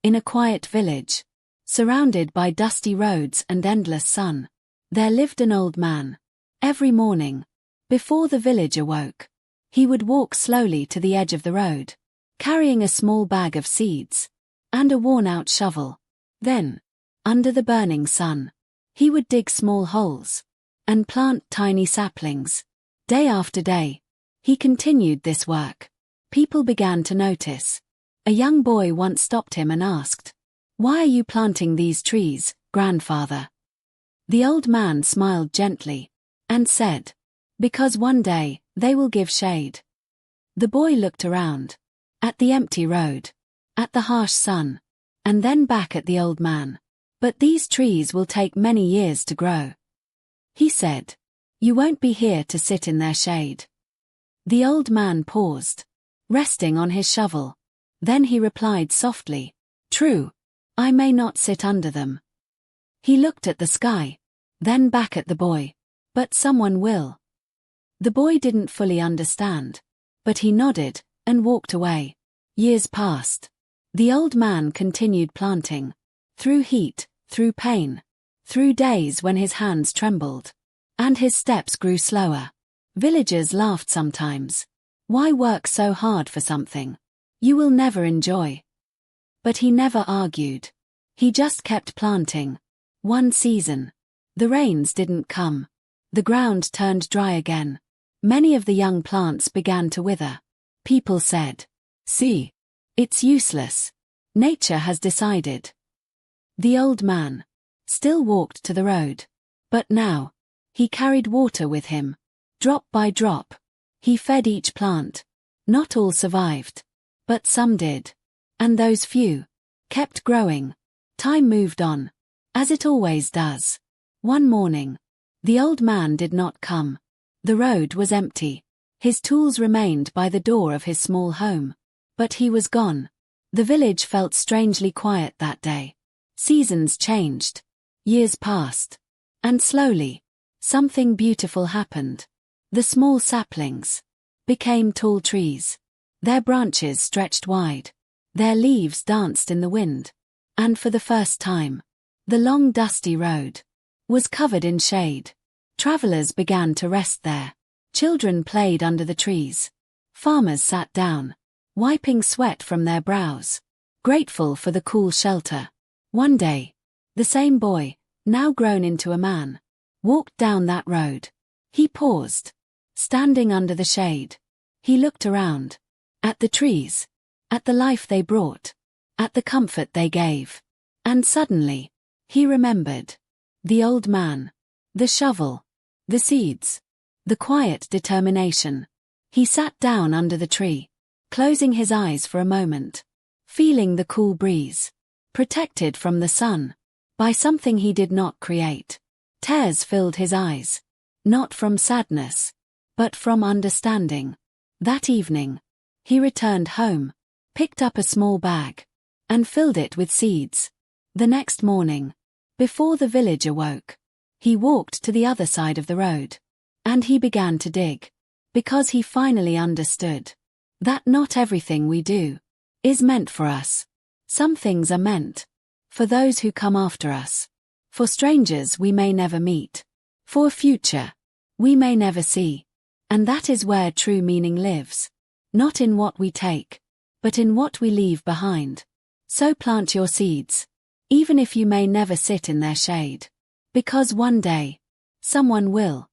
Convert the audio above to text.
In a quiet village, surrounded by dusty roads and endless sun, there lived an old man. Every morning, before the village awoke, he would walk slowly to the edge of the road, carrying a small bag of seeds and a worn-out shovel. Then, under the burning sun, he would dig small holes and plant tiny saplings. Day after day, he continued this work. People began to notice. A young boy once stopped him and asked, "Why are you planting these trees, grandfather?" The old man smiled gently and said, "Because one day, they will give shade." The boy looked around, at the empty road, at the harsh sun, and then back at the old man. "But these trees will take many years to grow," he said. "You won't be here to sit in their shade." The old man paused, resting on his shovel. Then he replied softly, "True, I may not sit under them." He looked at the sky, then back at the boy. "But someone will." The boy didn't fully understand, but he nodded and walked away. Years passed. The old man continued planting. Through heat, through pain, through days when his hands trembled, and his steps grew slower. Villagers laughed sometimes. "Why work so hard for something you will never enjoy?" But he never argued. He just kept planting. One season, the rains didn't come. The ground turned dry again. Many of the young plants began to wither. People said, "See, it's useless. Nature has decided." The old man still walked to the road. But now, he carried water with him. Drop by drop, he fed each plant. Not all survived, but some did. And those few kept growing. Time moved on, as it always does. One morning, the old man did not come. The road was empty. His tools remained by the door of his small home. But he was gone. The village felt strangely quiet that day. Seasons changed. Years passed. And slowly, something beautiful happened. The small saplings became tall trees. Their branches stretched wide. Their leaves danced in the wind. And for the first time, the long dusty road was covered in shade. Travelers began to rest there. Children played under the trees. Farmers sat down, wiping sweat from their brows, grateful for the cool shelter. One day, the same boy, now grown into a man, walked down that road. He paused, standing under the shade. He looked around, at the trees, at the life they brought, at the comfort they gave. And suddenly, he remembered. The old man, the shovel, the seeds, the quiet determination. He sat down under the tree, closing his eyes for a moment, feeling the cool breeze, protected from the sun by something he did not create. Tears filled his eyes, not from sadness, but from understanding. That evening, he returned home, picked up a small bag, and filled it with seeds. The next morning, before the village awoke, he walked to the other side of the road, and he began to dig, because he finally understood that not everything we do is meant for us. Some things are meant for those who come after us, for strangers we may never meet, for a future we may never see. And that is where true meaning lives, not in what we take, but in what we leave behind. So plant your seeds, even if you may never sit in their shade, because one day, someone will.